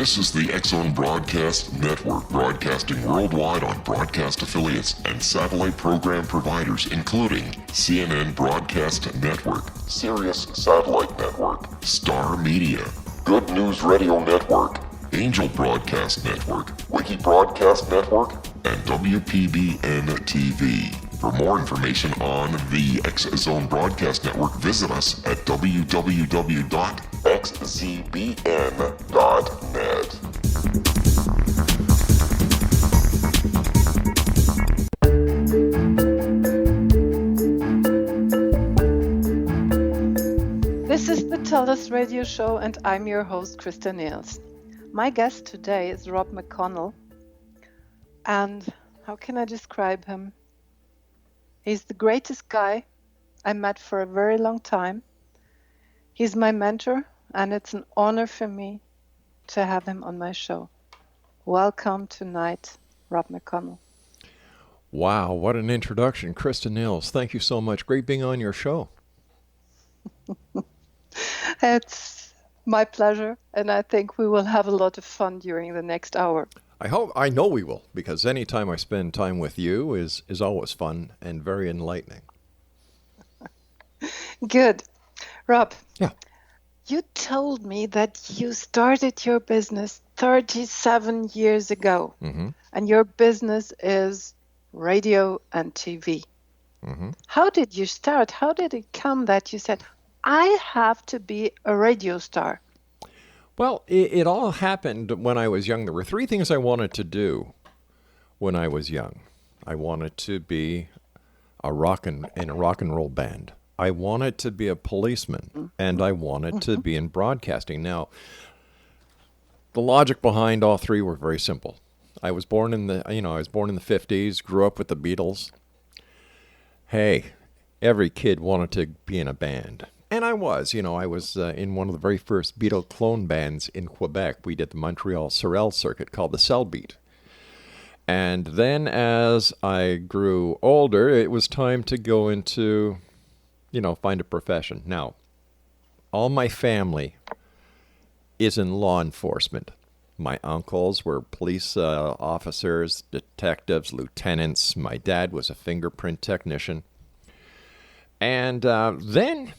This is the X-Zone Broadcast Network, broadcasting worldwide on broadcast affiliates and satellite program providers, including CNN Broadcast Network, Sirius Satellite Network, Star Media, Good News Radio Network, Angel Broadcast Network, Wiki Broadcast Network, and WPBN TV. For more information on the X-Zone Broadcast Network, visit us at www.xzbn.net. This is the TellUS radio show, and I'm your host, Christa Nehls. My guest today is Rob McConnell, and how can I describe him? He's the greatest guy I met for a very long time. He's my mentor, and it's an honor for me to have him on my show. Welcome tonight, Rob McConnell. Wow, what an introduction. Christa Nehls, thank you so much. Great being on your show. It's my pleasure, and I think we will have a lot of fun during the next hour. I know we will, because any time I spend time with you is always fun and very enlightening. Good. Rob, Yeah. You told me that you started your business 37 years ago, and your business is radio and TV. How did you start? How did it come that you said, I have to be a radio star? Well, it all happened when I was young. There were three things I wanted to do when I was young. I wanted to be in a rock and roll band. I wanted to be a policeman, and I wanted to be in broadcasting. Now, the logic behind all three were very simple. I was born in the 50s, grew up with the Beatles. Hey, every kid wanted to be in a band. And I was in one of the very first Beatle clone bands in Quebec. We did the Montreal Sorel circuit called the Cell Beat. And then as I grew older, it was time to go into, find a profession. Now, all my family is in law enforcement. My uncles were police officers, detectives, lieutenants. My dad was a fingerprint technician. And then,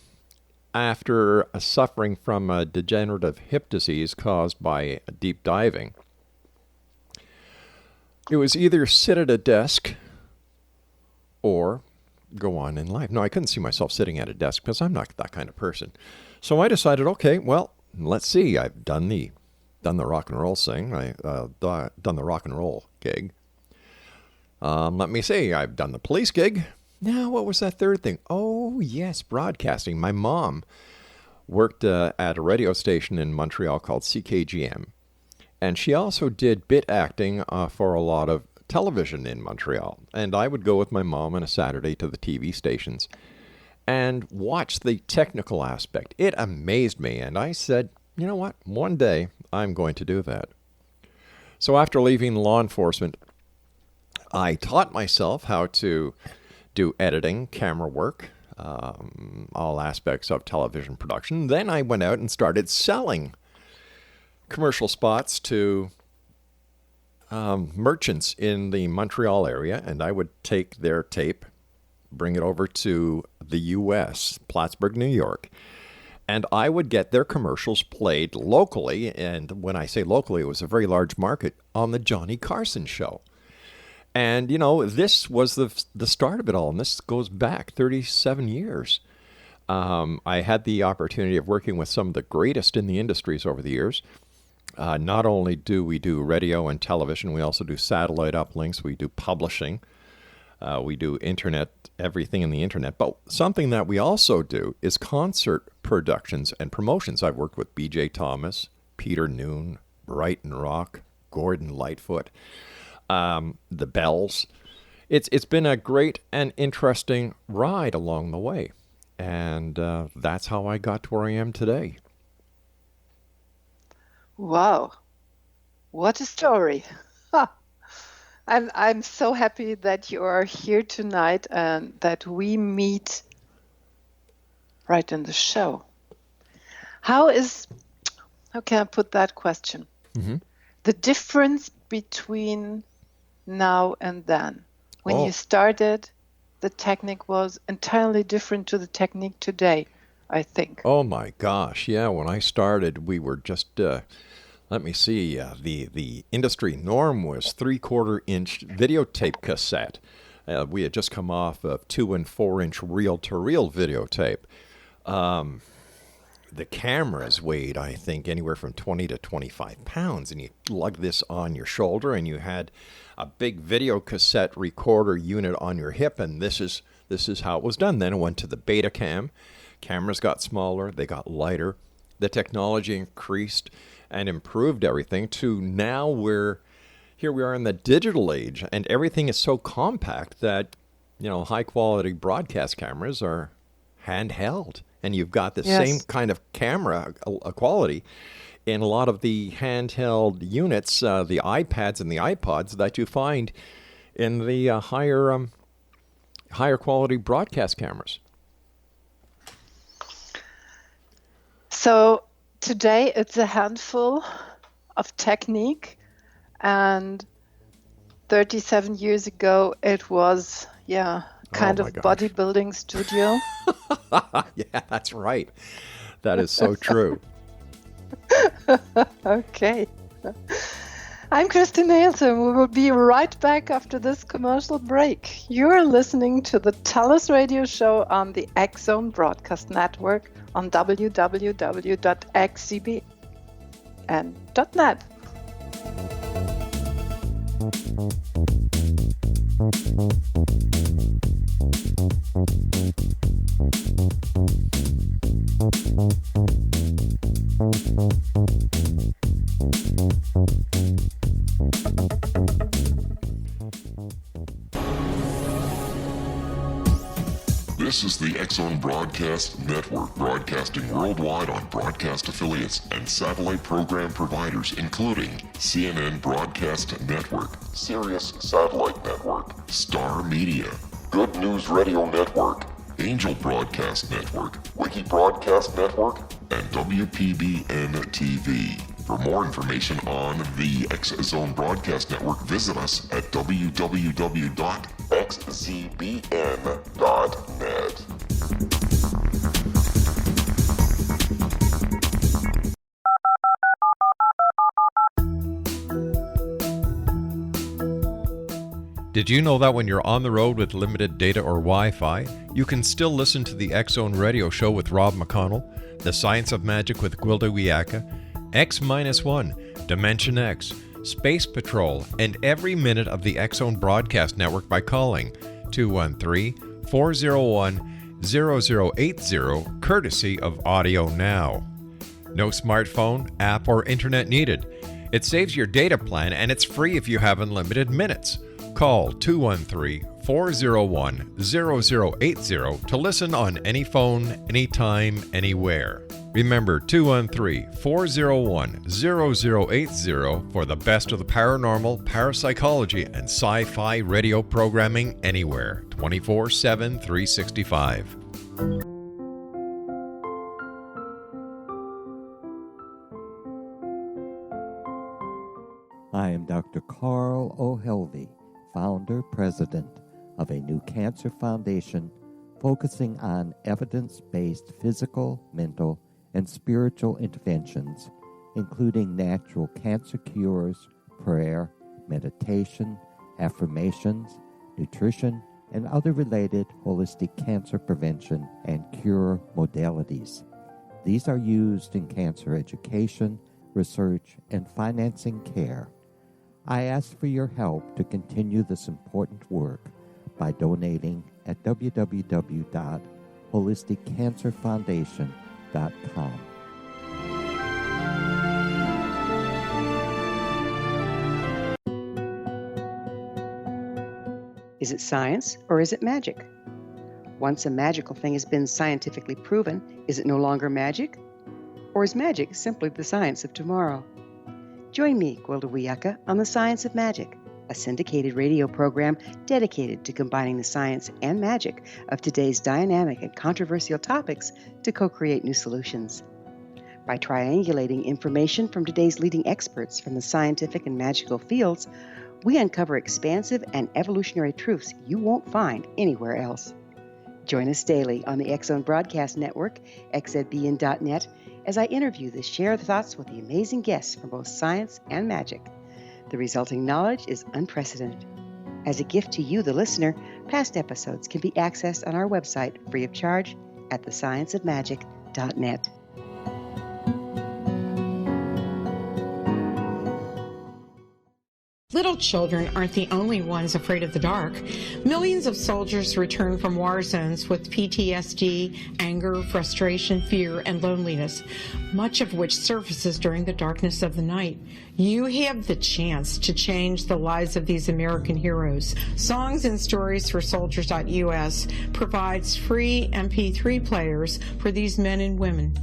after suffering from a degenerative hip disease caused by deep diving, it was either sit at a desk or go on in life. No, I couldn't see myself sitting at a desk because I'm not that kind of person. So I decided, okay, well, let's see. I've done the rock and roll thing. I've done the rock and roll gig. Let me see. I've done the police gig. Now, what was that third thing? Oh, yes, broadcasting. My mom worked at a radio station in Montreal called CKGM, and she also did bit acting for a lot of television in Montreal. And I would go with my mom on a Saturday to the TV stations and watch the technical aspect. It amazed me, and I said, you know what? One day, I'm going to do that. So after leaving law enforcement, I taught myself how to do editing, camera work, all aspects of television production. Then I went out and started selling commercial spots to merchants in the Montreal area, and I would take their tape, bring it over to the U.S., Plattsburgh, New York, and I would get their commercials played locally, and when I say locally, it was a very large market, on the Johnny Carson show. And, this was the start of it all, and this goes back 37 years. I had the opportunity of working with some of the greatest in the industries over the years. Not only do we do radio and television, we also do satellite uplinks, we do publishing, we do internet, everything in the internet. But something that we also do is concert productions and promotions. I've worked with B.J. Thomas, Peter Noon, Brighton Rock, Gordon Lightfoot. The Bells. It's been a great and interesting ride along the way. And that's how I got to where I am today. Wow. What a story. I'm so happy that you are here tonight and that we meet right in the show. How can I put that question? The difference between now and then. When Oh. you started, the technique was entirely different to the technique today, I think. Oh my gosh, yeah. When I started, we were just let me see. The industry norm was 3/4-inch videotape cassette. We had just come off of 2 and 4-inch reel-to-reel videotape. The cameras weighed, I think, anywhere from 20 to 25 pounds, and you lugged this on your shoulder, and you had a big video cassette recorder unit on your hip, and this is how it was done. Then it went to the Betacam. Cameras got smaller, they got lighter. The technology increased and improved everything to now here we are in the digital age, and everything is so compact that, high quality broadcast cameras are handheld, and you've got the same kind of camera quality in a lot of the handheld units, the iPads and the iPods that you find in the higher quality broadcast cameras. So today it's a handful of technique, and 37 years ago it was, kind of bodybuilding studio. Yeah, that's right. That is so true. Okay. I'm Christa Nehls, and we will be right back after this commercial break. You're listening to the TellUS radio show on the X-Zone Broadcast Network on www.xzbn.net. This is the X-Zone Broadcast Network, broadcasting worldwide on broadcast affiliates and satellite program providers, including CNN Broadcast Network, Sirius Satellite Network, Star Media, Good News Radio Network, Angel Broadcast Network, Wiki Broadcast Network, and WPBN TV. For more information on the X-Zone Broadcast Network, visit us at www.xzbn.net. Did you know that when you're on the road with limited data or Wi-Fi, you can still listen to the X-Zone Radio Show with Rob McConnell, The Science of Magic with Gwilda Wiyaka, X-1, Dimension X, Space Patrol, and every minute of the X-Zone Broadcast Network by calling 213-401-0080, courtesy of Audio Now. No smartphone, app, or internet needed. It saves your data plan, and it's free if you have unlimited minutes. Call 213-401-0080 to listen on any phone, anytime, anywhere. Remember 213-401-0080 for the best of the paranormal, parapsychology, and sci-fi radio programming anywhere, 24/7, 365. I am Dr. Carl O'Helvey, founder, president of a new cancer foundation focusing on evidence-based physical, mental, and spiritual interventions, including natural cancer cures, prayer, meditation, affirmations, nutrition, and other related holistic cancer prevention and cure modalities. These are used in cancer education, research, and financing care. I ask for your help to continue this important work by donating at www.holisticcancerfoundation.com. Is it science or is it magic? Once a magical thing has been scientifically proven, is it no longer magic? Or is magic simply the science of tomorrow? Join me, Gwilda Wiyaka, on The Science of Magic, a syndicated radio program dedicated to combining the science and magic of today's dynamic and controversial topics to co-create new solutions. By triangulating information from today's leading experts from the scientific and magical fields, we uncover expansive and evolutionary truths you won't find anywhere else. Join us daily on the X-Zone Broadcast Network, xzbn.net, as I interview the share thoughts with the amazing guests from both science and magic. The resulting knowledge is unprecedented. As a gift to you, the listener, past episodes can be accessed on our website free of charge at thescienceofmagic.net. Little children aren't the only ones afraid of the dark. Millions of soldiers return from war zones with PTSD, anger, frustration, fear, and loneliness, much of which surfaces during the darkness of the night. You have the chance to change the lives of these American heroes. Songs and Stories for Soldiers.us provides free MP3 players for these men and women.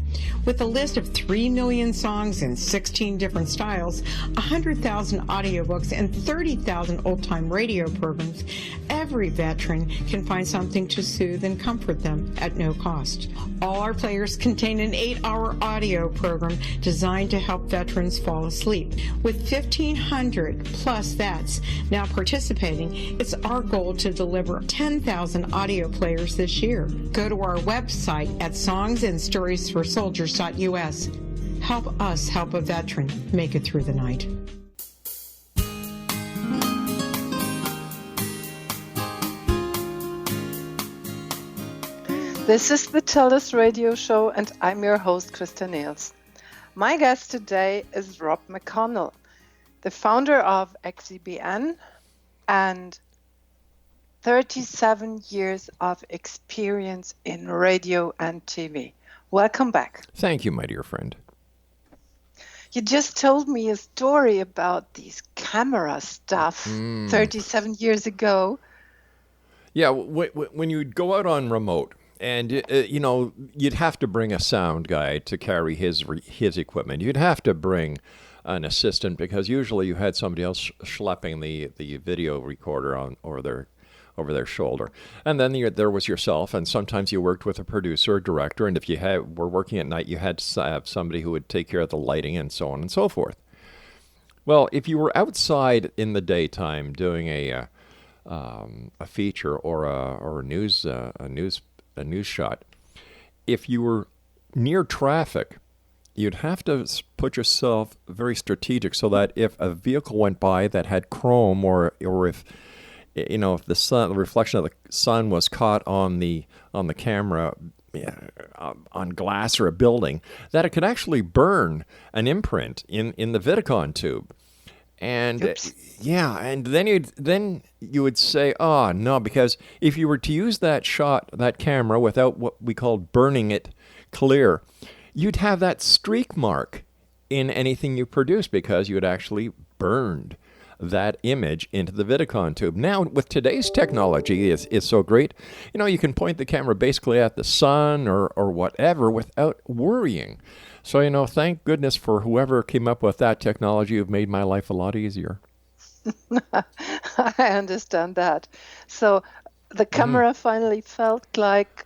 With a list of 3 million songs in 16 different styles, 100,000 audiobooks, and 30,000 old-time radio programs, every veteran can find something to soothe and comfort them at no cost. All our players contain an 8-hour audio program designed to help veterans fall asleep. With 1,500 plus vets now participating, it's our goal to deliver 10,000 audio players this year. Go to our website at songsandstoriesforsoldiers.us. Help us help a veteran make it through the night. This is the TellUS radio show, and I'm your host, Christa Nehls. My guest today is Rob McConnell, the founder of XZBN and 37 years of experience in radio and TV. Welcome back. Thank you, my dear friend. You just told me a story about these camera stuff 37 years ago. Yeah, when you'd go out on remote, and you'd have to bring a sound guy to carry his equipment. You'd have to bring an assistant because usually you had somebody else schlepping the video recorder on over their shoulder. And then there was yourself, and sometimes you worked with a producer or director. And if you were working at night, you had to have somebody who would take care of the lighting and so on and so forth. Well, if you were outside in the daytime doing a feature or a news shot, if you were near traffic, you'd have to put yourself very strategic so that if a vehicle went by that had chrome or if the reflection of the sun was caught on the camera on glass or a building, that it could actually burn an imprint in the Vidicon tube. And and then you would say, oh no, because if you were to use that camera without what we call burning it clear, you'd have that streak mark in anything you produce because you had actually burned that image into the Vidicon tube. Now, with today's technology, is so great. You can point the camera basically at the sun or whatever without worrying. So, thank goodness for whoever came up with that technology who've made my life a lot easier. I understand that. So the camera finally felt like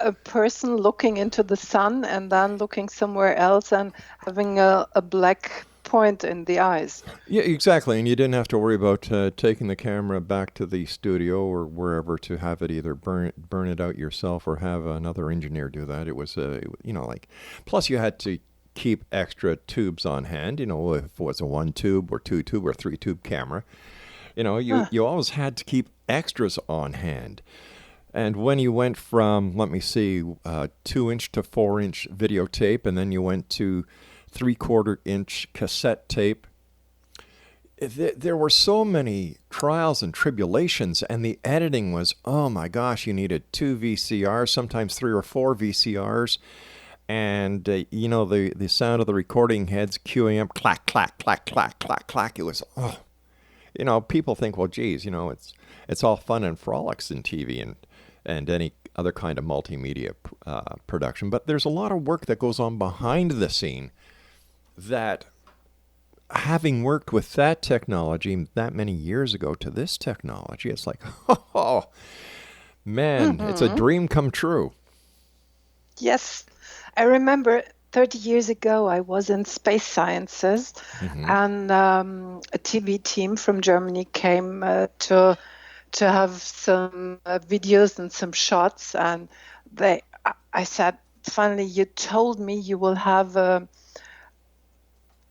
a person looking into the sun and then looking somewhere else and having a black point in the eyes. Yeah, exactly. And you didn't have to worry about taking the camera back to the studio or wherever to have it either burn it out yourself or have another engineer do that. It was, plus you had to keep extra tubes on hand, if it was a 1-tube or 2-tube or 3-tube camera. You always had to keep extras on hand. And when you went from, 2-inch to 4-inch videotape, and then you went to 3/4-inch cassette tape, there were so many trials and tribulations, and the editing was, oh my gosh, you needed 2 VCRs, sometimes 3 or 4 VCRs, and the sound of the recording heads queuing up, clack, clack, clack, clack, clack, clack. It was, people think, well, geez, it's all fun and frolics in TV and any other kind of multimedia production, but there's a lot of work that goes on behind the scene that, having worked with that technology that many years ago to this technology, it's like, oh, man, it's a dream come true. Yes. I remember 30 years ago, I was in space sciences, and a TV team from Germany came to have some videos and some shots, and I said, finally, you told me you will have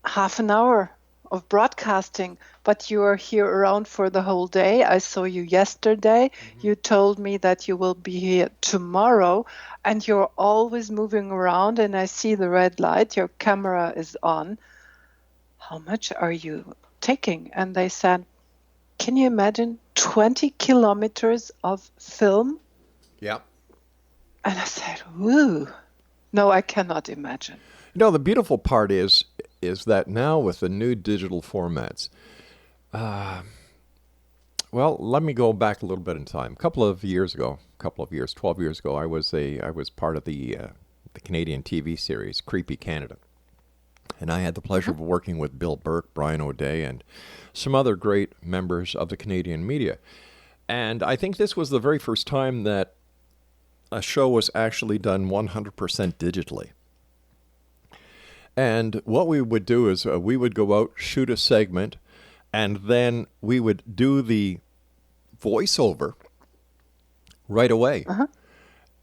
half an hour of broadcasting, but you are here around for the whole day. I saw you yesterday. You told me that you will be here tomorrow, and you're always moving around, and I see the red light. Your camera is on. How much are you taking? And they said, can you imagine 20 kilometers of film? Yeah. And I said, woo. No, I cannot imagine. No, the beautiful part is that now with the new digital formats, well, let me go back a little bit in time. 12 years ago, I was part of the Canadian TV series Creepy Canada. And I had the pleasure of working with Bill Burke, Brian O'Day, and some other great members of the Canadian media. And I think this was the very first time that a show was actually done 100% digitally. And what we would do is we would go out, shoot a segment, and then we would do the voiceover right away.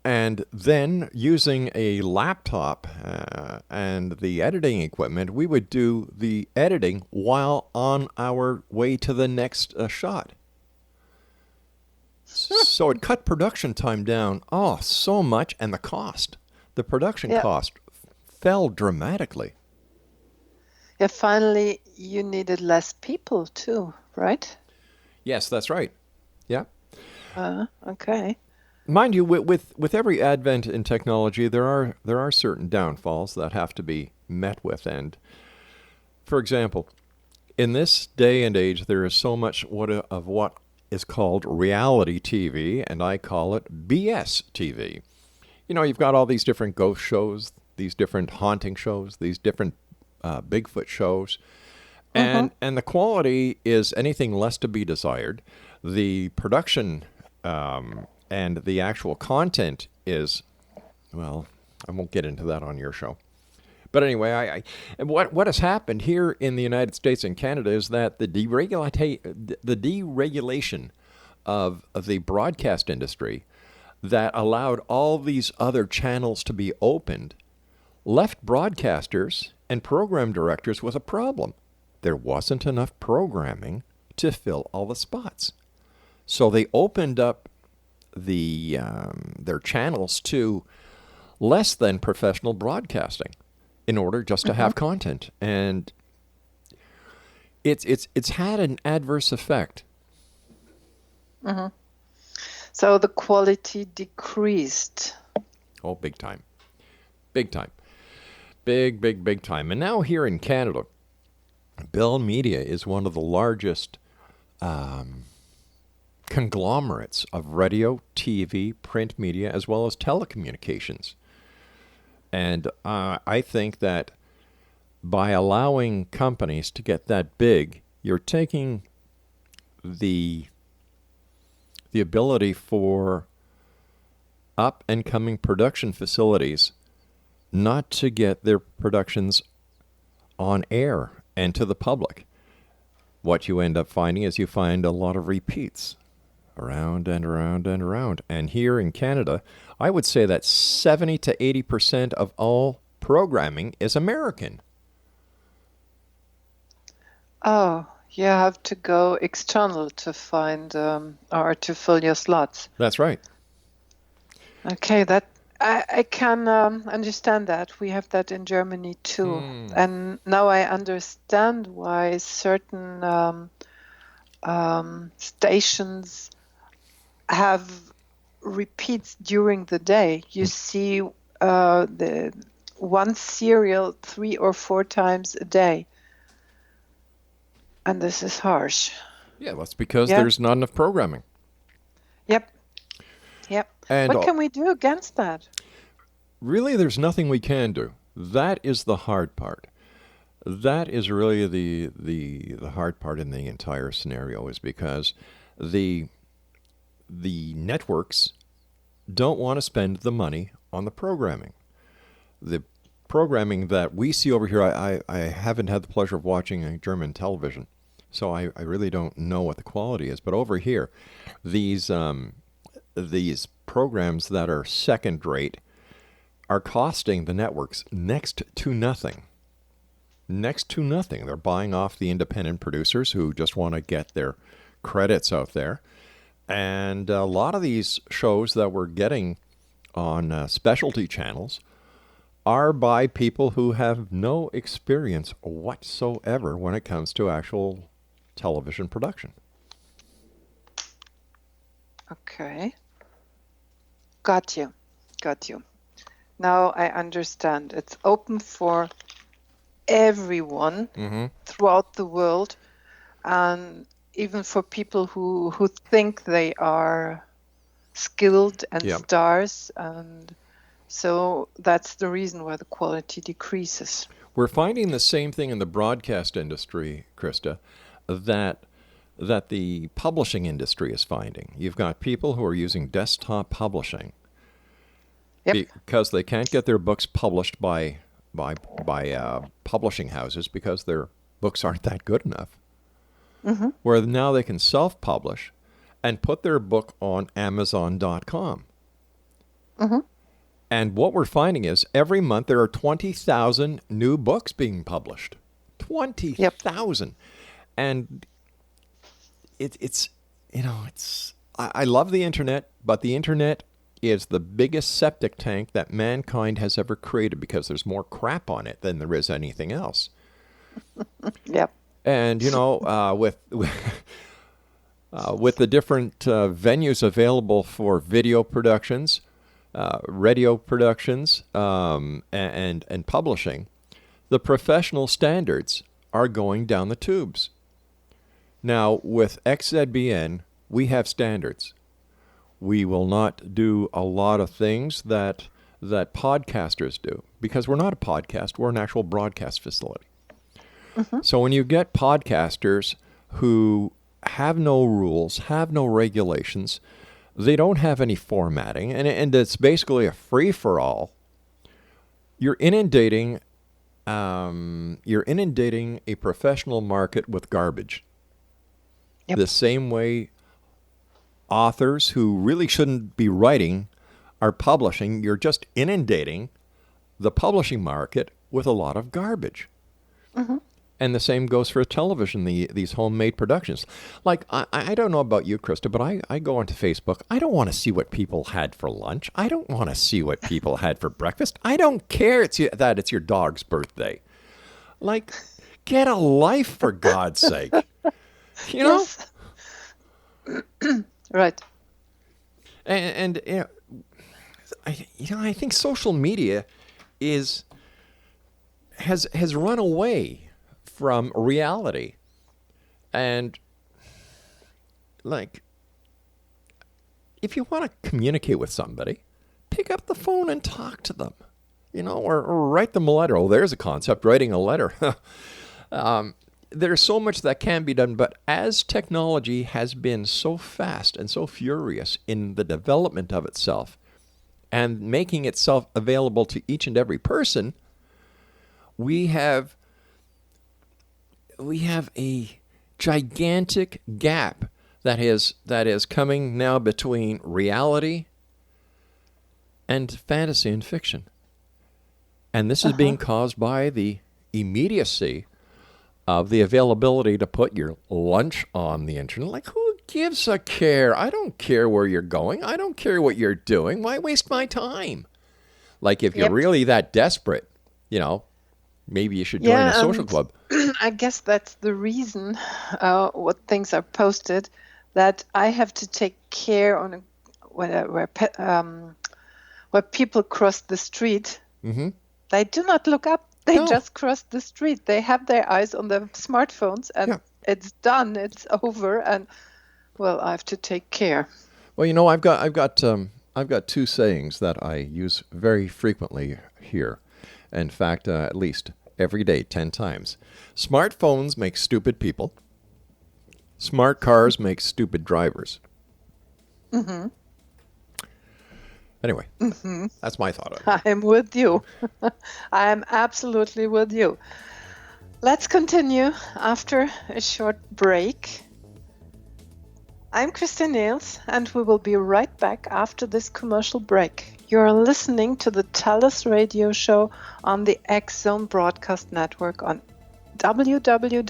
And then using a laptop and the editing equipment, we would do the editing while on our way to the next shot. So it cut production time down, so much, and the production cost fell dramatically. Yeah, finally, you needed less people too, right? Yes, that's right. Yeah. Okay. Mind you, with every advent in technology, there are certain downfalls that have to be met with. And, for example, in this day and age, there is so much of what is called reality TV, and I call it BS TV. You know, you've got all these different ghost shows, these different haunting shows, these different Bigfoot shows, and the quality is anything less to be desired. The production and the actual content is, well, I won't get into that on your show. But anyway, what has happened here in the United States and Canada is that the deregulation of the broadcast industry that allowed all these other channels to be opened left broadcasters and program directors with a problem. There wasn't enough programming to fill all the spots. So they opened up their channels to less than professional broadcasting in order just to have content, and it's had an adverse effect. So the quality decreased. Oh, big time. Big time. Big time. And now here in Canada, Bell Media is one of the largest conglomerates of radio, TV, print media, as well as telecommunications. And I think that by allowing companies to get that big, you're taking the ability for up-and-coming production facilities not to get their productions on air and to the public. What you end up finding is you find a lot of repeats around and around and around. And here in Canada, I would say that 70 to 80% of all programming is American. Oh, you have to go external to find or to fill your slots. That's right. Okay, that I can understand that. We have that in Germany too. And now I understand why certain stations have repeats during the day. You see the one serial 3 or 4 times a day. And this is harsh. Yeah, that's because there's not enough programming. Yep. And what can we do against that? Really, there's nothing we can do. That is the hard part. That is really the hard part in the entire scenario, is because the networks don't want to spend the money on the programming. The programming that we see over here, I haven't had the pleasure of watching German television, so I really don't know what the quality is. But over here, these programs that are second rate are costing the networks next to nothing. Next to nothing. They're buying off the independent producers who just want to get their credits out there. And a lot of these shows that we're getting on specialty channels are by people who have no experience whatsoever when it comes to actual television production. Okay. Got you. Now I understand. It's open for everyone throughout the world, and even for people who think they are skilled and stars, and so that's the reason why the quality decreases. We're finding the same thing in the broadcast industry, Christa, that the publishing industry is finding. You've got people who are using desktop publishing because they can't get their books published by publishing houses because their books aren't that good enough. Where now they can self-publish and put their book on Amazon.com. And what we're finding is every month there are 20,000 new books being published. 20,000. And I love the internet, but the internet is the biggest septic tank that mankind has ever created because there's more crap on it than there is anything else. And, with the different venues available for video productions, radio productions, and publishing, the professional standards are going down the tubes. Now, with XZBN, we have standards. We will not do a lot of things that podcasters do because we're not a podcast. We're an actual broadcast facility. So when you get podcasters who have no rules, have no regulations, they don't have any formatting, and it's basically a free-for-all, you're inundating a professional market with garbage. The same way authors who really shouldn't be writing are publishing, you're just inundating the publishing market with a lot of garbage. And the same goes for television, these homemade productions. Like, I don't know about you, Christa, but I go onto Facebook. I don't want to see what people had for lunch. I don't want to see what people had for breakfast. I don't care that it's your dog's birthday. Like, get a life, for God's sake. You know? Right. And I think social media has run away from reality. And like, if you want to communicate with somebody, pick up the phone and talk to them, or write them a letter. Oh, there's a concept, writing a letter. There's so much that can be done, but as technology has been so fast and so furious in the development of itself and making itself available to each and every person, we have a gigantic gap that is coming now between reality and fantasy and fiction. And this is being caused by the immediacy of the availability to put your lunch on the internet. Like, who gives a care? I don't care where you're going. I don't care what you're doing. Why waste my time? Like, if you're really that desperate, maybe you should join a social club. I guess that's the reason what things are posted, that I have to take care on where people cross the street. They do not look up. They just cross the street. They have their eyes on their smartphones, and it's done. It's over, and I have to take care. Well, I've got two sayings that I use very frequently here. In fact, at least every day, 10 times. Smartphones make stupid people. Smart cars make stupid drivers. Anyway, that's my thought on it. I'm with you. I'm absolutely with you. Let's continue after a short break. I'm Christa Nehls, and we will be right back after this commercial break. You're listening to the TellUS radio show on the X-Zone Broadcast Network on www.xzbn.net.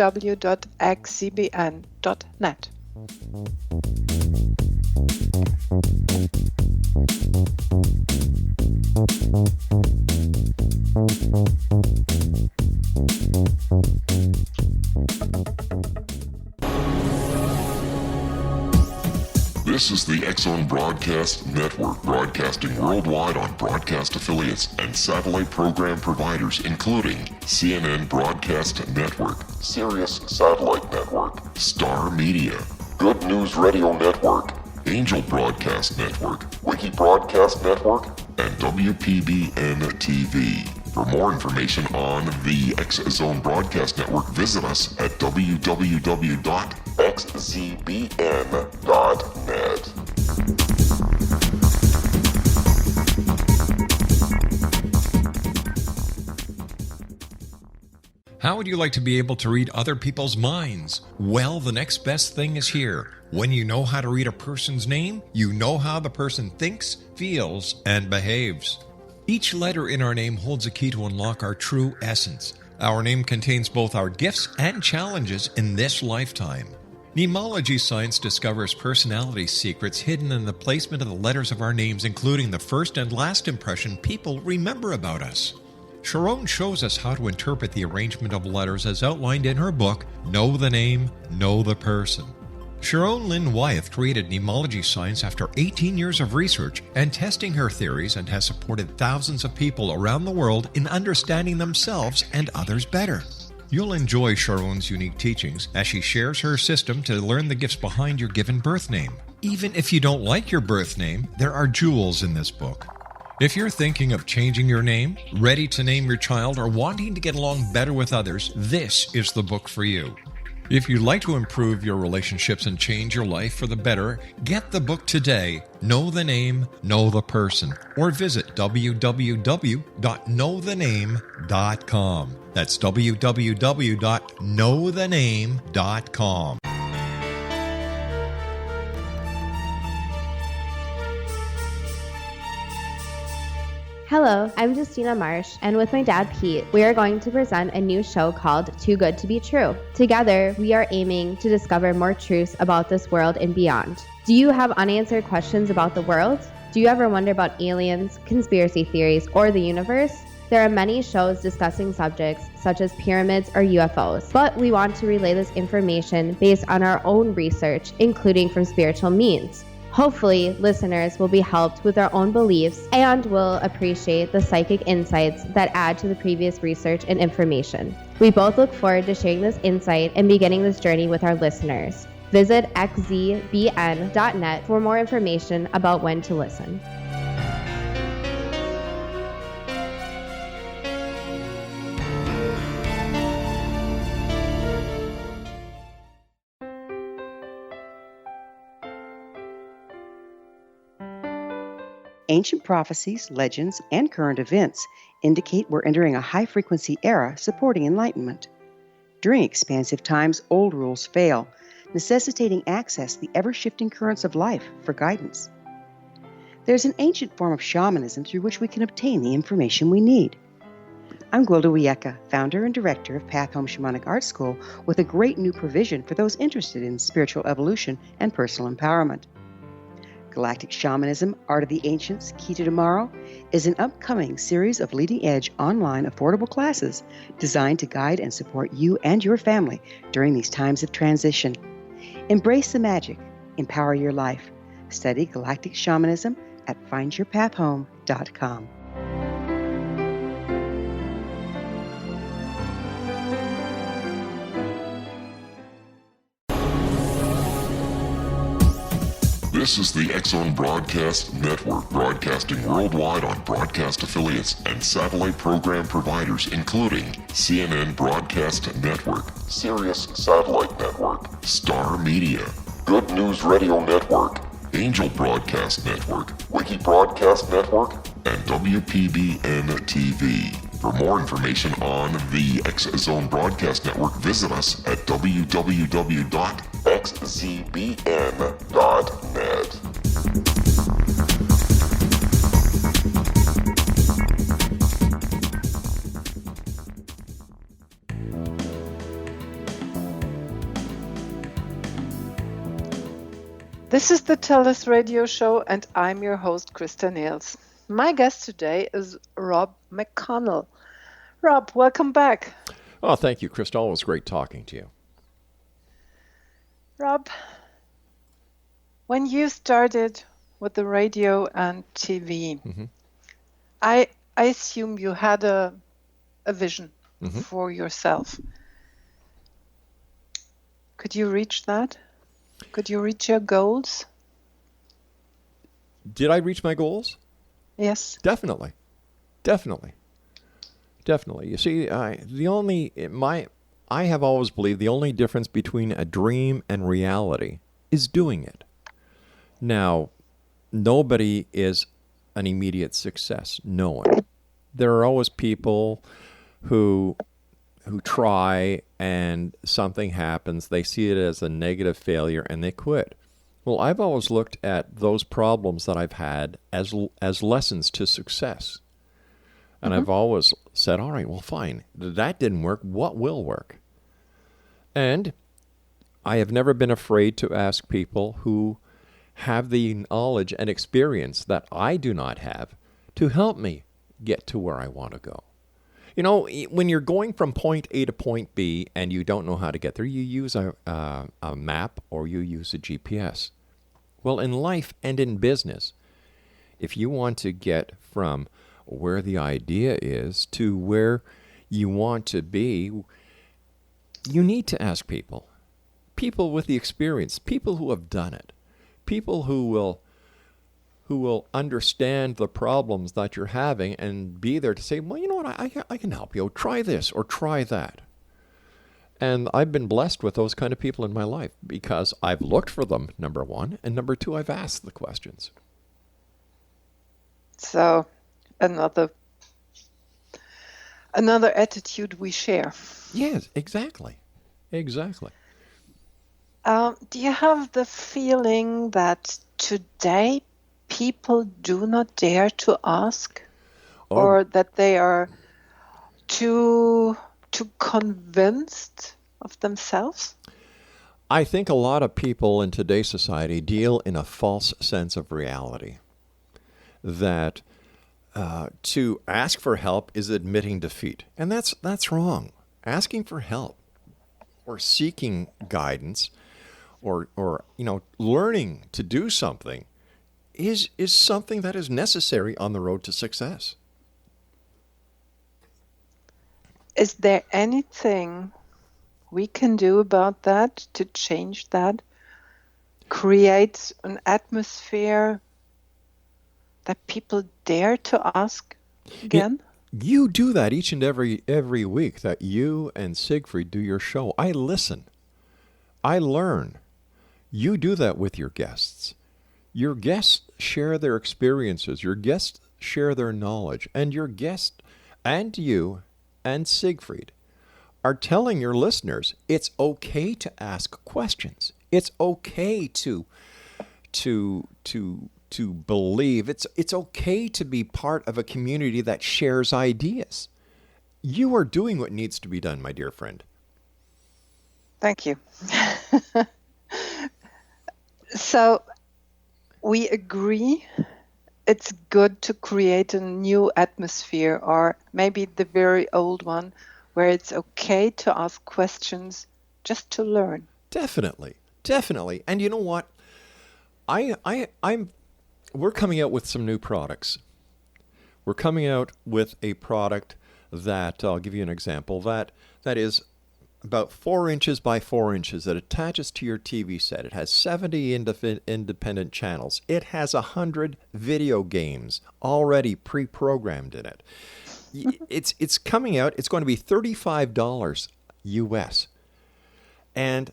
This is the X-Zone Broadcast Network, broadcasting worldwide on broadcast affiliates and satellite program providers, including CNN Broadcast Network, Sirius Satellite Network, Star Media, Good News Radio Network, Angel Broadcast Network, Wiki Broadcast Network, and WPBN TV. For more information on the X-Zone Broadcast Network, visit us at www.xzbn.net. How would you like to be able to read other people's minds? Well, the next best thing is here. When you know how to read a person's name, you know how the person thinks, feels, and behaves. Each letter in our name holds a key to unlock our true essence. Our name contains both our gifts and challenges in this lifetime. Mnemology science discovers personality secrets hidden in the placement of the letters of our names, including the first and last impression people remember about us. Sharon shows us how to interpret the arrangement of letters as outlined in her book, Know the Name, Know the Person. Sharon Lynn Wyeth created mnemology science after 18 years of research and testing her theories, and has supported thousands of people around the world in understanding themselves and others better. You'll enjoy Sharon's unique teachings as she shares her system to learn the gifts behind your given birth name. Even if you don't like your birth name, there are jewels in this book. If you're thinking of changing your name, ready to name your child, or wanting to get along better with others, this is the book for you. If you'd like to improve your relationships and change your life for the better, get the book today, Know the Name, Know the Person, or visit www.knowthename.com. That's www.knowthename.com. Hello, I'm Justina Marsh, and with my dad Pete, we are going to present a new show called Too Good to Be True. Together, we are aiming to discover more truths about this world and beyond. Do you have unanswered questions about the world? Do you ever wonder about aliens, conspiracy theories, or the universe? There are many shows discussing subjects such as pyramids or UFOs, but we want to relay this information based on our own research, including from spiritual means. Hopefully, listeners will be helped with their own beliefs and will appreciate the psychic insights that add to the previous research and information. We both look forward to sharing this insight and beginning this journey with our listeners. Visit xzbn.net for more information about when to listen. Ancient prophecies, legends, and current events indicate we're entering a high-frequency era supporting enlightenment. During expansive times, old rules fail, necessitating access to the ever-shifting currents of life for guidance. There's an ancient form of shamanism through which we can obtain the information we need. I'm Gwilda Wieka, founder and director of Path Home Shamanic Art School, with a great new provision for those interested in spiritual evolution and personal empowerment. Galactic Shamanism, Art of the Ancients, Key to Tomorrow, is an upcoming series of leading-edge online affordable classes designed to guide and support you and your family during these times of transition. Embrace the magic. Empower your life. Study Galactic Shamanism at findyourpathhome.com. This is the X-Zone Broadcast Network, broadcasting worldwide on broadcast affiliates and satellite program providers, including CNN Broadcast Network, Sirius Satellite Network, Star Media, Good News Radio Network, Angel Broadcast Network, Wiki Broadcast Network, and WPBN TV. For more information on the X Zone Broadcast Network, visit us at www.xzbn.net. This is the TellUS radio show, and I'm your host, Christa Nehls. My guest today is Rob McConnell. Rob, welcome back. Oh, thank you, Christa. Always great talking to you. Rob, when you started with the radio and TV, I assume you had a vision for yourself. Could you reach that? Could you reach your goals? Did I reach my goals? Yes. Definitely. You see, I have always believed the only difference between a dream and reality is doing it. Now, nobody is an immediate success. No one. There are always people who try and something happens, they see it as a negative failure and they quit. Well, I've always looked at those problems that I've had as lessons to success. And I've always said, all right, well, fine. That didn't work. What will work? And I have never been afraid to ask people who have the knowledge and experience that I do not have to help me get to where I want to go. You know, when you're going from point A to point B and you don't know how to get there, you use a map or you use a GPS. Well, in life and in business, if you want to get from where the idea is to where you want to be, you need to ask people with the experience, people who have done it, people who will understand the problems that you're having and be there to say, well, you know what, I can help you. Try this or try that. And I've been blessed with those kind of people in my life because I've looked for them, number one, and number two, I've asked the questions. So another attitude we share. Yes, exactly. Do you have the feeling that today people do not dare to ask, or that they are too convinced of themselves? I think a lot of people in today's society deal in a false sense of reality. That to ask for help is admitting defeat, and that's wrong. Asking for help, or seeking guidance, or learning to do something is something that is necessary on the road to success. Is there anything we can do about that to change that? Create an atmosphere that people dare to ask again? You do that each and every week that you and Siegfried do your show. I listen. I learn. You do that with your guests. Your guests share their experiences. Your guests share their knowledge. And your guests and you and Siegfried are telling your listeners it's okay to ask questions. It's okay to believe. It's okay to be part of a community that shares ideas. You are doing what needs to be done, my dear friend. Thank you. So we agree it's good to create a new atmosphere, or maybe the very old one, where it's okay to ask questions just to learn. Definitely. And you know what? We're coming out with some new products. We're coming out with a product that, I'll give you an example, that is about 4 inches by 4 inches that attaches to your TV set. It has 70 independent channels. It has 100 video games already pre-programmed in it. It's coming out. It's going to be $35 US. And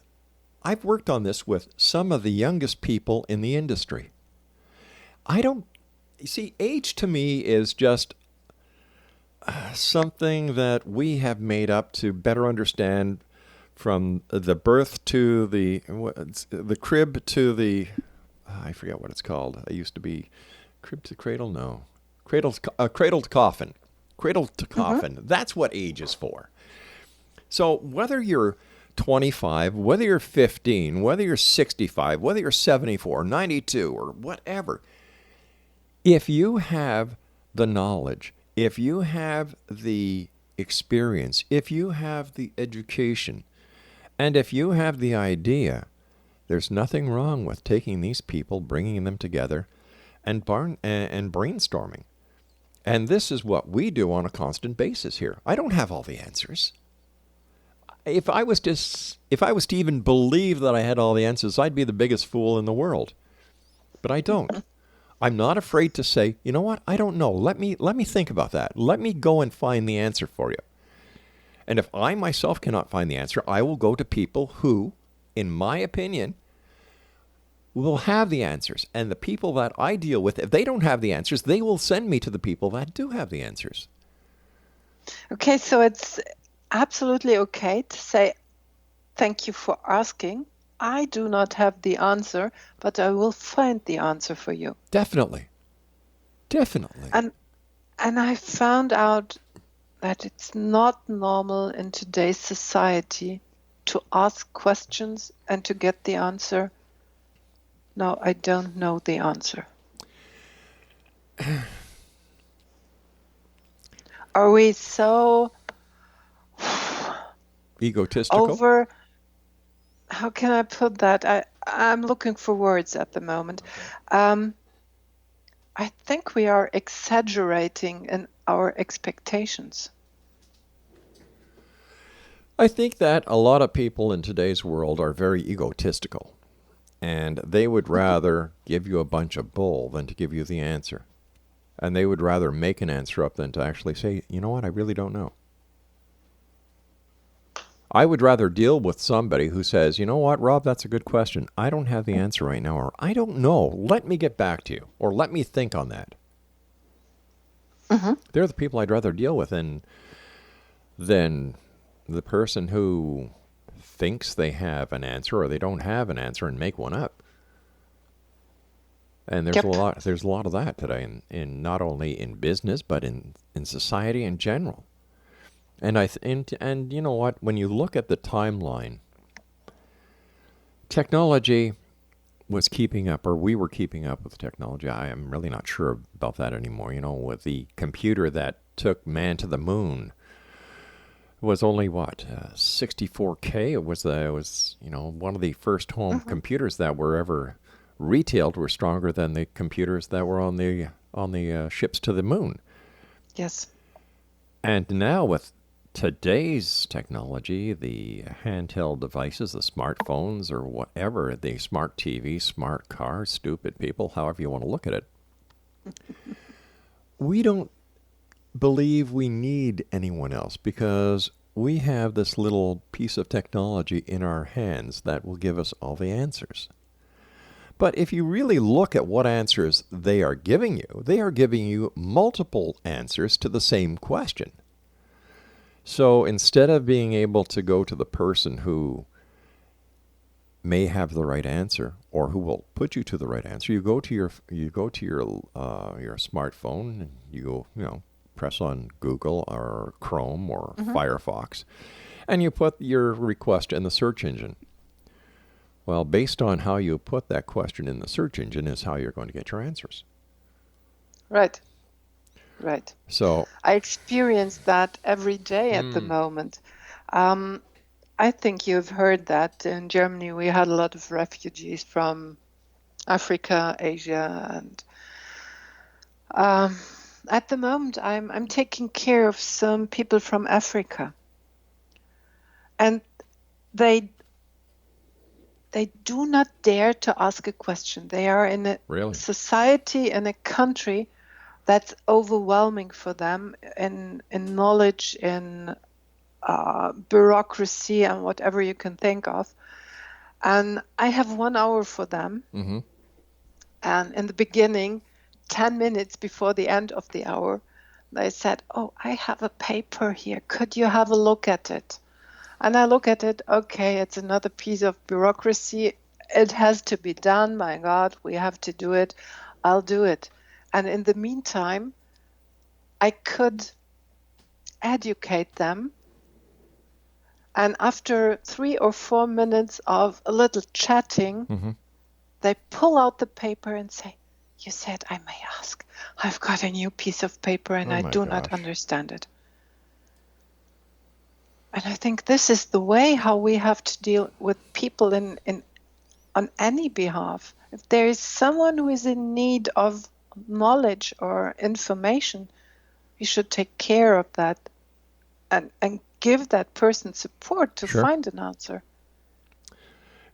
I've worked on this with some of the youngest people in the industry. You see, age to me is just something that we have made up to better understand from the birth to the crib to the, I forget what it's called. It used to be crib to cradle, no. Cradle to coffin. Cradle to coffin. That's what age is for. So whether you're 25, whether you're 15, whether you're 65, whether you're 74, 92, or whatever, if you have the knowledge, if you have the experience, if you have the education, and if you have the idea, there's nothing wrong with taking these people, bringing them together, and brainstorming. And this is what we do on a constant basis here. I don't have all the answers. If I was to even believe that I had all the answers, I'd be the biggest fool in the world. But I don't. I'm not afraid to say, you know what? I don't know. Let me think about that. Let me go and find the answer for you. And if I myself cannot find the answer, I will go to people who, in my opinion, will have the answers. And the people that I deal with, if they don't have the answers, they will send me to the people that do have the answers. Okay, so it's absolutely okay to say, thank you for asking. I do not have the answer, but I will find the answer for you. Definitely. Definitely. And I found out that it's not normal in today's society to ask questions and to get the answer, no, I don't know the answer. Are we so egotistical? How can I put that? I'm looking for words at the moment. I think we are exaggerating in our expectations. I think that a lot of people in today's world are very egotistical, and they would rather give you a bunch of bull than to give you the answer. And they would rather make an answer up than to actually say, you know what, I really don't know. I would rather deal with somebody who says, you know what, Rob, that's a good question. I don't have the answer right now, or I don't know. Let me get back to you, or let me think on that. They're the people I'd rather deal with than the person who thinks they have an answer or they don't have an answer and make one up. And there's a lot of that today, in not only in business but in society in general. And you know what? When you look at the timeline, technology was keeping up, or we were keeping up with technology. I am really not sure about that anymore. You know, with the computer that took man to the moon was only 64K. It was one of the first home computers that were ever retailed were stronger than the computers that were on the ships to the moon. Yes. And now with today's technology, the handheld devices, the smartphones or whatever, the smart TV, smart car, stupid people, however you want to look at it, we don't believe we need anyone else because we have this little piece of technology in our hands that will give us all the answers. But if you really look at what answers they are giving you multiple answers to the same question. So instead of being able to go to the person who may have the right answer or who will put you to the right answer, you go to your smartphone and you press on Google or Chrome or Firefox, and you put your request in the search engine. Well, based on how you put that question in the search engine is how you're going to get your answers. Right. So I experience that every day at the moment. I think you've heard that in Germany we had a lot of refugees from Africa, Asia, and at the moment I'm taking care of some people from Africa, and they do not dare to ask a question. They are in a society, in a country that's overwhelming for them in knowledge, in bureaucracy, and whatever you can think of. And I have 1 hour for them. Mm-hmm. And in the beginning, 10 minutes before the end of the hour, they said, "Oh, I have a paper here. Could you have a look at it?" And I look at it, okay, it's another piece of bureaucracy. It has to be done. My God, we have to do it. I'll do it. And in the meantime, I could educate them. And after 3 or 4 minutes of a little chatting, Mm-hmm. they pull out the paper and say, "You said I may ask. I've got a new piece of paper and Oh I my do not gosh. understand it." And I think this is the way how we have to deal with people on any behalf. If there is someone who is in need of knowledge or information, we should take care of that and give that person support to Sure. find an answer.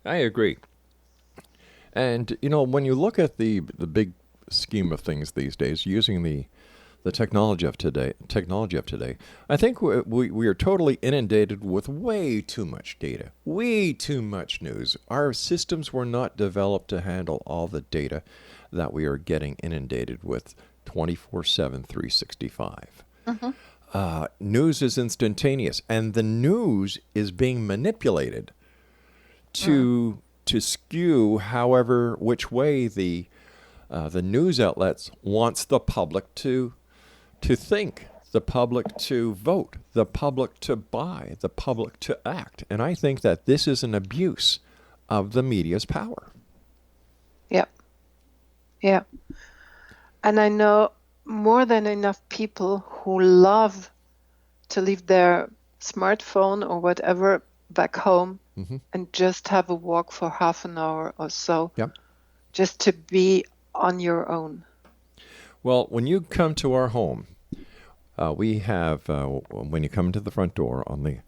I agree. And when you look at the big scheme of things these days, using the technology of today, I think we are totally inundated with way too much data, way too much news. Our systems were not developed to handle all the data that we are getting inundated with 24/7, 365. News is instantaneous, and the news is being manipulated to skew however which way the news outlets wants the public to think, the public to vote, the public to buy, the public to act. And I think that this is an abuse of the media's power. Yeah. Yeah. And I know more than enough people who love to leave their smartphone or whatever back home and just have a walk for half an hour or so, Yep. just to be on your own. Well, when you come to our home, we have, when you come to the front door, on the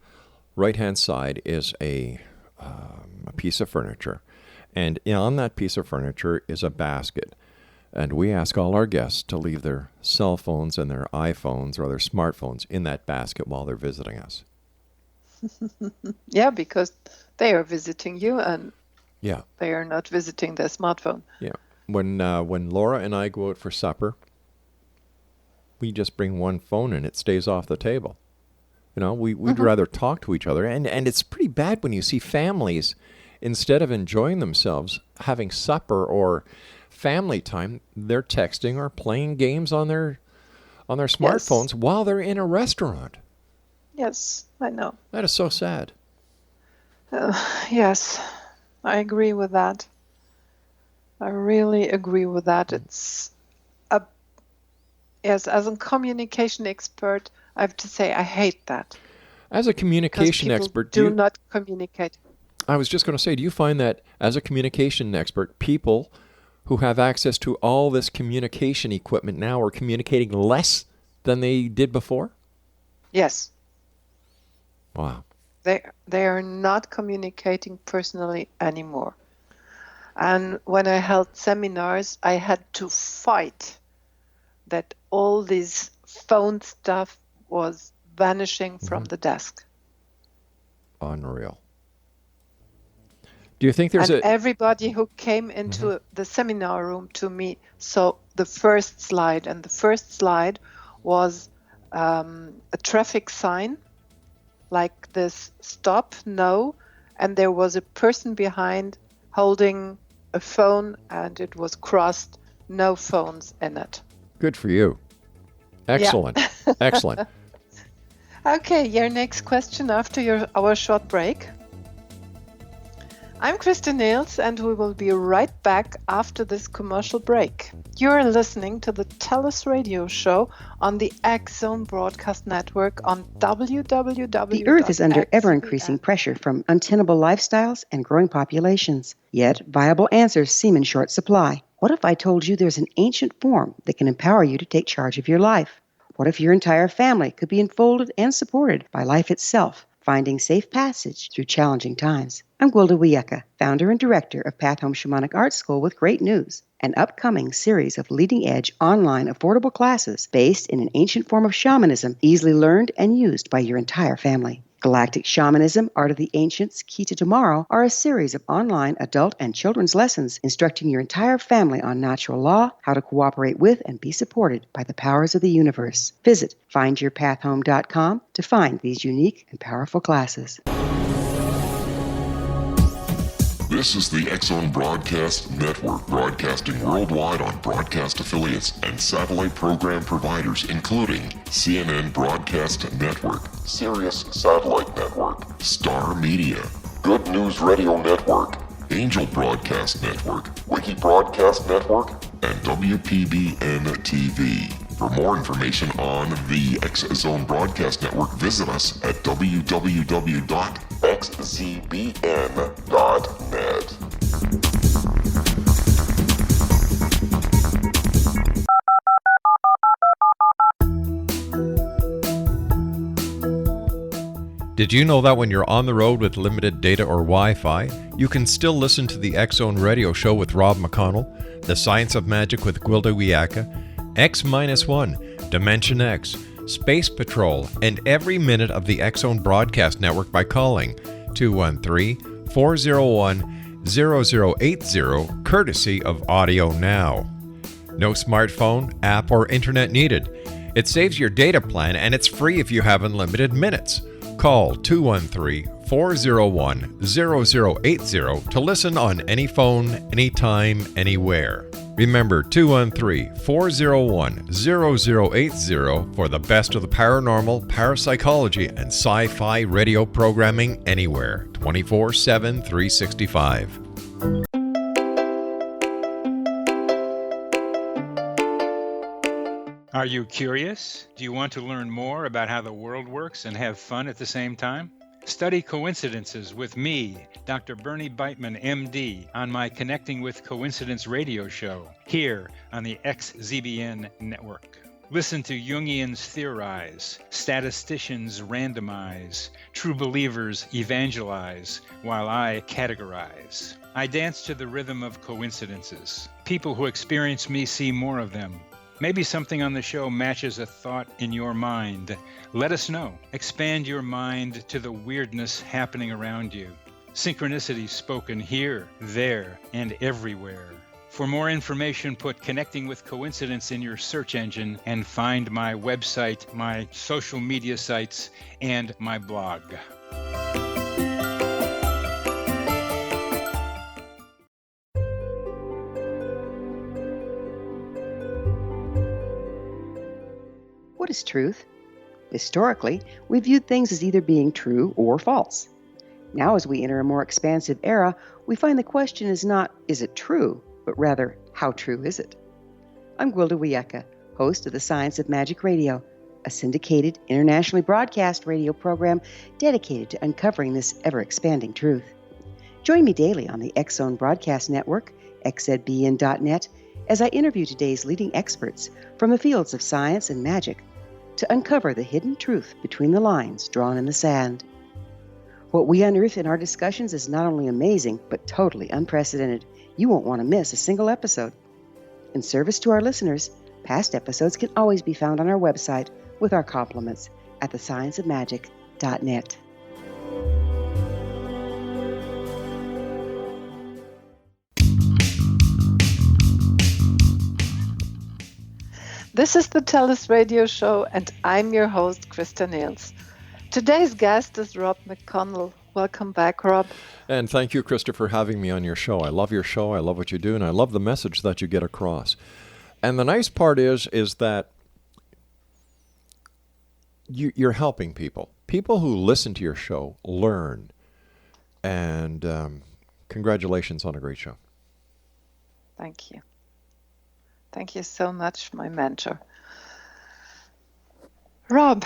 right-hand side is a piece of furniture. And on that piece of furniture is a basket. And we ask all our guests to leave their cell phones and their iPhones or their smartphones in that basket while they're visiting us. Yeah, because they are visiting you and Yeah. they are not visiting their smartphone. Yeah. When Laura and I go out for supper, we just bring one phone and it stays off the table. We'd rather talk to each other. And it's pretty bad when you see families, instead of enjoying themselves, having supper or family time, they're texting or playing games on their smartphones while they're in a restaurant. Yes, I know. That is so sad. Yes, I agree with that. I really agree with that. It's yes, as a communication expert, I have to say I hate that. As a communication Because expert, people do not communicate. I was just going to say, do you find that as a communication expert, people who have access to all this communication equipment now are communicating less than they did before? Yes. Wow. They are not communicating personally anymore. And when I held seminars, I had to fight that all this phone stuff was vanishing from the desk. Unreal. Do you think there's and everybody who came into the seminar room to me saw the first slide, and the first slide was a traffic sign like this: stop, no, and there was a person behind holding a phone, and it was crossed, no phones in it. Good for you. Excellent. Yeah. Excellent. Okay, your next question after our short break. I'm Christa Nehls, and we will be right back after this commercial break. You're listening to the TellUS radio show on the X Zone Broadcast Network on www. The Earth is under ever-increasing pressure from untenable lifestyles and growing populations. Yet, viable answers seem in short supply. What if I told you there's an ancient form that can empower you to take charge of your life? What if your entire family could be enfolded and supported by life itself, finding safe passage through challenging times? I'm Gwilda Wiyeka, founder and director of Path Home Shamanic Art School, with great news: an upcoming series of leading-edge online affordable classes based in an ancient form of shamanism, easily learned and used by your entire family. Galactic Shamanism, Art of the Ancients, Key to Tomorrow are a series of online adult and children's lessons instructing your entire family on natural law, how to cooperate with and be supported by the powers of the universe. Visit findyourpathhome.com to find these unique and powerful classes. This is the X-Zone Broadcast Network, broadcasting worldwide on broadcast affiliates and satellite program providers, including CNN Broadcast Network, Sirius Satellite Network, Star Media, Good News Radio Network, Angel Broadcast Network, Wiki Broadcast Network, and WPBN TV. For more information on the X-Zone Broadcast Network, visit us at www.xzbn.net. Did you know that when you're on the road with limited data or Wi-Fi, you can still listen to the X-Zone Radio Show with Rob McConnell, The Science of Magic with Gwilda Wiyaka, X-1, Dimension X, Space Patrol, and every minute of the X-Zone Broadcast Network by calling 213-401-0080, courtesy of Audio Now. No smartphone, app, or internet needed. It saves your data plan and it's free if you have unlimited minutes. Call 213-401-0080 to listen on any phone, anytime, anywhere. Remember 213-401-0080 for the best of the paranormal, parapsychology, and sci-fi radio programming anywhere, 24/7, 365. Are you curious? Do you want to learn more about how the world works and have fun at the same time? Study coincidences with me, Dr. Bernie Beitman, MD, on my Connecting with Coincidence radio show, here on the XZBN network. Listen to Jungians theorize, statisticians randomize, true believers evangelize, while I categorize. I dance to the rhythm of coincidences. People who experience me see more of them. Maybe something on the show matches a thought in your mind. Let us know. Expand your mind to the weirdness happening around you. Synchronicity spoken here, there, and everywhere. For more information, put Connecting with Coincidence in your search engine and find my website, my social media sites, and my blog. What is truth? Historically, we viewed things as either being true or false. Now, as we enter a more expansive era, we find the question is not, is it true, but rather, how true is it? I'm Gwilda Wiyaka, host of The Science of Magic Radio, a syndicated, internationally broadcast radio program dedicated to uncovering this ever-expanding truth. Join me daily on the X-Zone Broadcast Network, xzbn.net, as I interview today's leading experts from the fields of science and magic to uncover the hidden truth between the lines drawn in the sand. What we unearth in our discussions is not only amazing, but totally unprecedented. You won't want to miss a single episode. In service to our listeners, past episodes can always be found on our website with our compliments at thescienceofmagic.net. This is the TellUS radio show, and I'm your host, Christa Nehls. Today's guest is Rob McConnell. Welcome back, Rob. And thank you, Krista, for having me on your show. I love your show. I love what you do, and I love the message that you get across. And the nice part is that you're helping people. People who listen to your show learn. And congratulations on a great show. Thank you. Thank you so much, my mentor. Rob,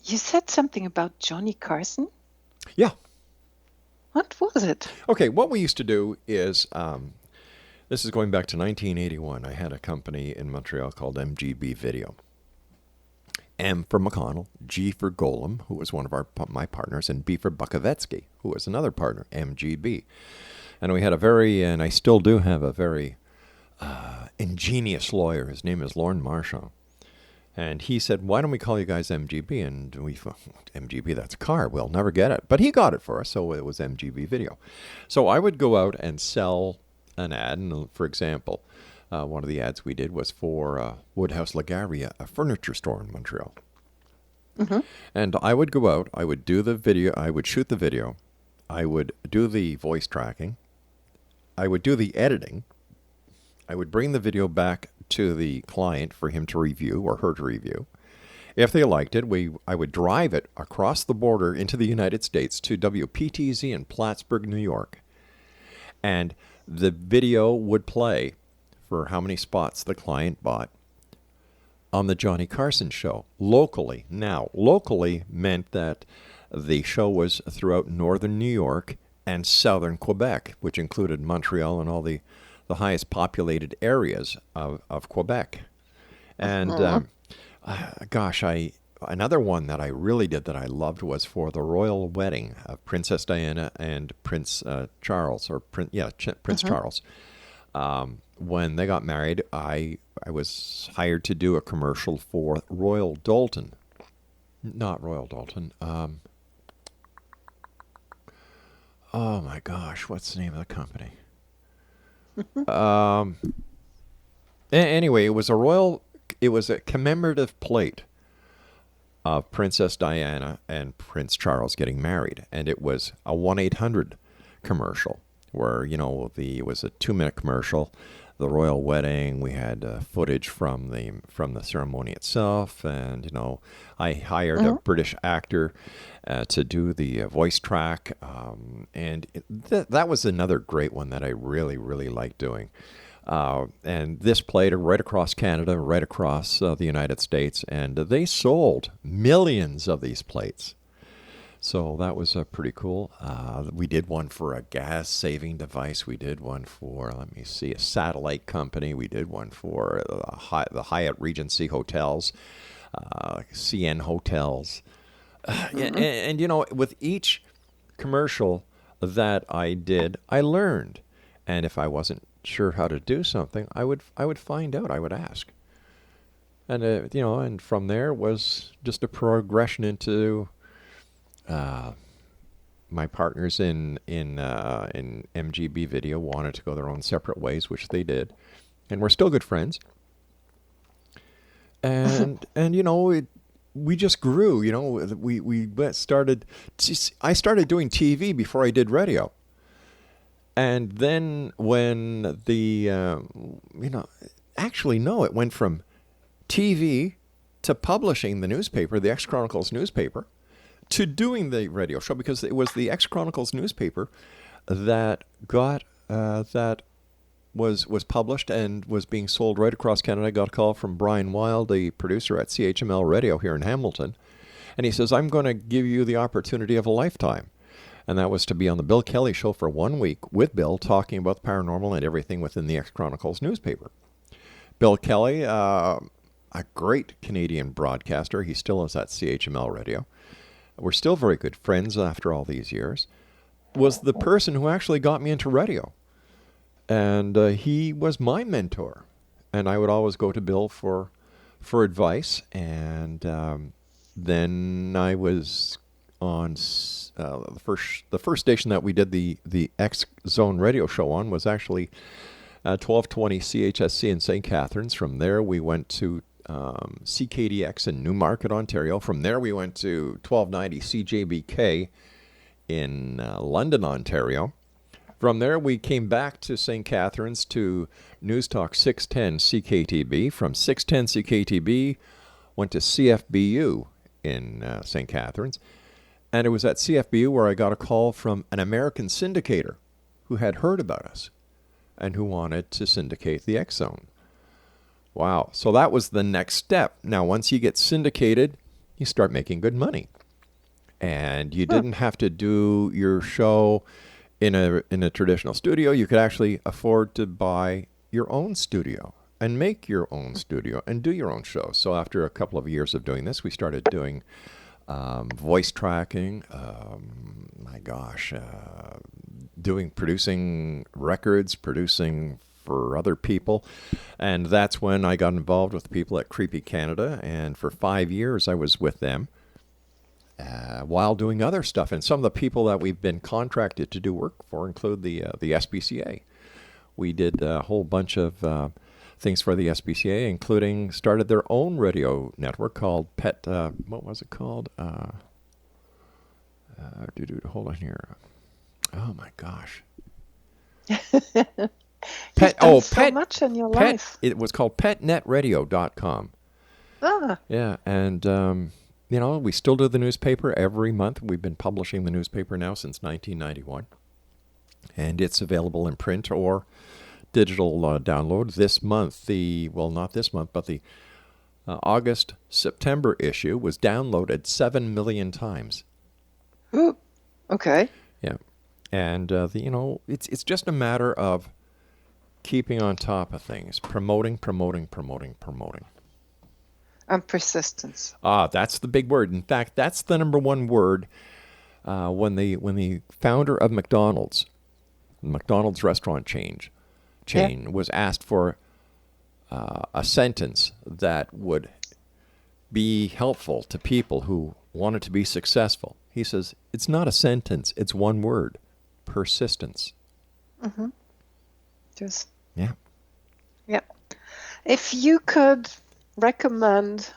you said something about Johnny Carson? Yeah. What was it? Okay, what we used to do is, this is going back to 1981. I had a company in Montreal called MGB Video. M for McConnell, G for Golem, who was one of my partners, and B for Bukovetsky, who was another partner, MGB. And we had and I still do have a very ingenious lawyer. His name is Lorne Marchand. And he said, why don't we call you guys MGB? And we thought, MGB, that's a car. We'll never get it. But he got it for us, so it was MGB Video. So I would go out and sell an ad. And for example, one of the ads we did was for Woodhouse Lagaria, a furniture store in Montreal. Mm-hmm. And I would go out, I would do the video, I would shoot the video, I would do the voice tracking, I would do the editing, I would bring the video back to the client for him to review or her to review. If they liked it, I would drive it across the border into the United States to WPTZ in Plattsburgh, New York. And the video would play for how many spots the client bought on the Johnny Carson show locally. Now, locally meant that the show was throughout northern New York and southern Quebec, which included Montreal and all the highest populated areas of Quebec. And another one that I really did that I loved was for the royal wedding of Princess Diana and Prince Charles, or Prince Charles. When they got married, I was hired to do a commercial for Royal Doulton. Not Royal Doulton. Oh my gosh, what's the name of the company? Anyway, it was a commemorative plate of Princess Diana and Prince Charles getting married, and it was a 1-800 commercial where, it was a 2-minute commercial. The royal wedding, we had footage from the ceremony itself, and I hired a British actor to do the voice track, and that was another great one that I really, really liked doing. And this played right across Canada, right across the United States, and they sold millions of these plates. So that was pretty cool. We did one for a gas-saving device. We did one for, a satellite company. We did one for the Hyatt Regency hotels, CN hotels. And with each commercial that I did, I learned. And if I wasn't sure how to do something, I would find out. I would ask. And and from there was just a progression into my partners in MGB Video wanted to go their own separate ways, which they did, and we're still good friends. And we just grew. We started. I started doing TV before I did radio, and then when it went from TV to publishing the newspaper, the X-Chronicles newspaper, to doing the radio show, because it was the X-Chronicles newspaper that was published and was being sold right across Canada. I got a call from Brian Wilde, the producer at CHML Radio here in Hamilton, and he says, I'm going to give you the opportunity of a lifetime. And that was to be on the Bill Kelly Show for 1 week with Bill, talking about the paranormal and everything within the X-Chronicles newspaper. Bill Kelly, a great Canadian broadcaster. He still is at CHML Radio. We're still very good friends after all these years, was the person who actually got me into radio. And he was my mentor. And I would always go to Bill for advice. And then I was on the first station that we did the X Zone radio show on was actually 1220 CHSC in St. Catharines. From there we went to CKDX in Newmarket, Ontario. From there we went to 1290 CJBK in London, Ontario. From there we came back to St. Catharines to News Talk 610 CKTB. From 610 CKTB went to CFBU in St. Catharines. And it was at CFBU where I got a call from an American syndicator who had heard about us and who wanted to syndicate the X Zone. Wow. So that was the next step. Now, once you get syndicated, you start making good money. And you didn't have to do your show in a traditional studio. You could actually afford to buy your own studio and make your own studio and do your own show. So after a couple of years of doing this, we started doing voice tracking, producing records, producing for other people. And that's when I got involved with people at Creepy Canada. And for 5 years, I was with them while doing other stuff. And some of the people that we've been contracted to do work for include the SPCA. We did a whole bunch of things for the SPCA, including started their own radio network called what was it called? Hold on here. Oh my gosh. Much in your life. It was called petnetradio.com. Ah. Yeah, and we still do the newspaper every month. We've been publishing the newspaper now since 1991. And it's available in print or digital download. This month, not this month, but the August-September issue was downloaded 7 million times. Ooh, okay. Yeah. And, it's just a matter of keeping on top of things, promoting. And persistence. That's the big word. In fact, that's the number one word when the founder of McDonald's restaurant chain was asked for a sentence that would be helpful to people who wanted to be successful. He says, it's not a sentence, it's one word, persistence. Mm-hmm. Just. Yeah. Yeah. If you could recommend,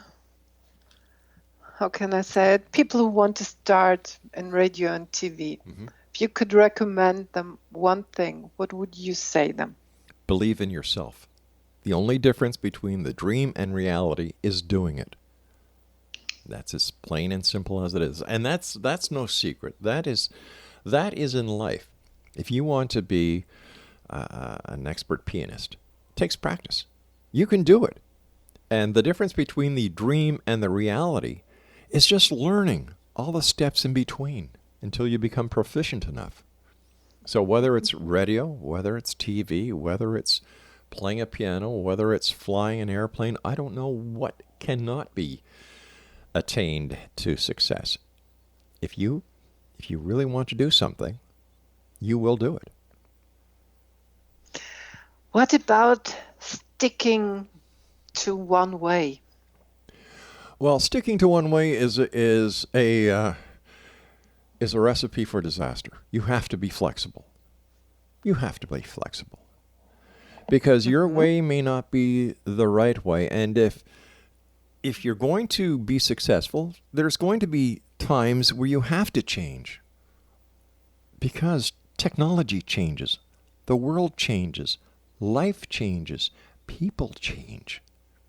how can I say it, people who want to start in radio and TV, if you could recommend them one thing, what would you say them? Believe in yourself. The only difference between the dream and reality is doing it. That's as plain and simple as it is. And that's no secret. That is in life. If you want to be an expert pianist, it takes practice. You can do it. And the difference between the dream and the reality is just learning all the steps in between until you become proficient enough. So whether it's radio, whether it's TV, whether it's playing a piano, whether it's flying an airplane, I don't know what cannot be attained to success. If you really want to do something, you will do it. What about sticking to one way? Well, sticking to one way is a recipe for disaster. You have to be flexible. Because your way may not be the right way, and if you're going to be successful, there's going to be times where you have to change. Because technology changes, the world changes, life changes, people change.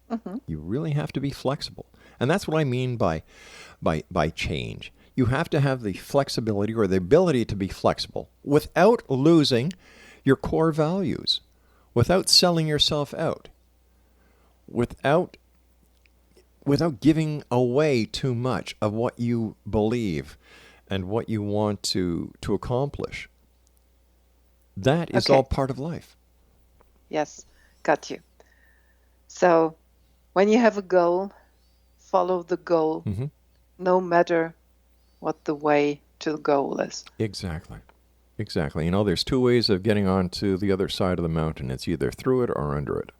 Mm-hmm. You really have to be flexible. And that's what I mean by change. You have to have the flexibility or the ability to be flexible without losing your core values, without selling yourself out, without giving away too much of what you believe and what you want to accomplish. That is all part of life. Yes, got you. So when you have a goal, follow the goal, no matter what the way to the goal is. Exactly. There's two ways of getting on to the other side of the mountain. It's either through it or under it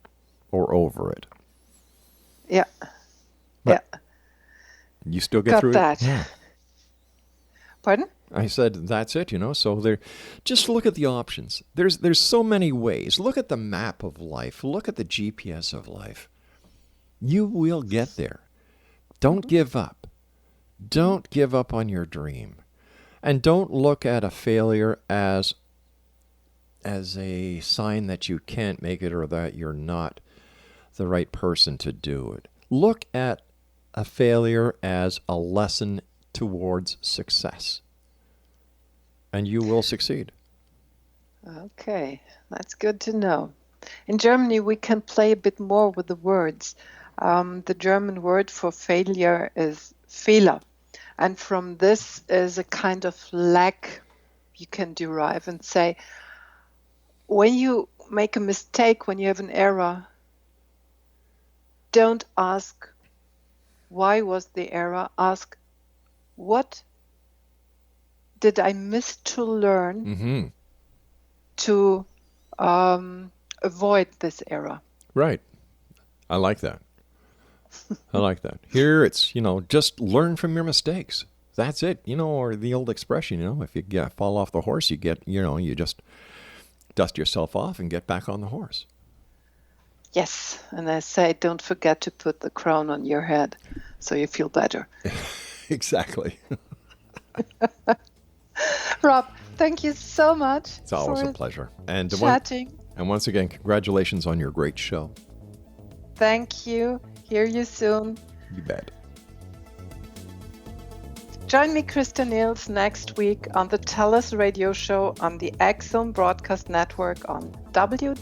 or over it. Yeah. But you still get through that. it. Yeah. Pardon? I said that's it, so just look at the options. There's so many ways. Look at the map of life. Look at the GPS of life. You will get there. Don't give up. Don't give up on your dream. And don't look at a failure as a sign that you can't make it or that you're not the right person to do it. Look at a failure as a lesson towards success. And you will succeed. Okay, that's good to know. In Germany, we can play a bit more with the words. The German word for failure is Fehler. And from this is a kind of lack you can derive and say, when you make a mistake, when you have an error, don't ask, why was the error? Ask, what did I miss to learn to avoid this era. Right. I like that. I like that. Here it's, just learn from your mistakes. That's it. Or the old expression, if you fall off the horse, you just dust yourself off and get back on the horse. Yes. And I say, don't forget to put the crown on your head so you feel better. Exactly. Rob, thank you so much. It's always a pleasure. And chatting. And once again, congratulations on your great show. Thank you. Hear you soon. You bet. Join me, Christa Nehls, next week on the TellUS radio show on the Exome Broadcast Network on www.xcbn.net.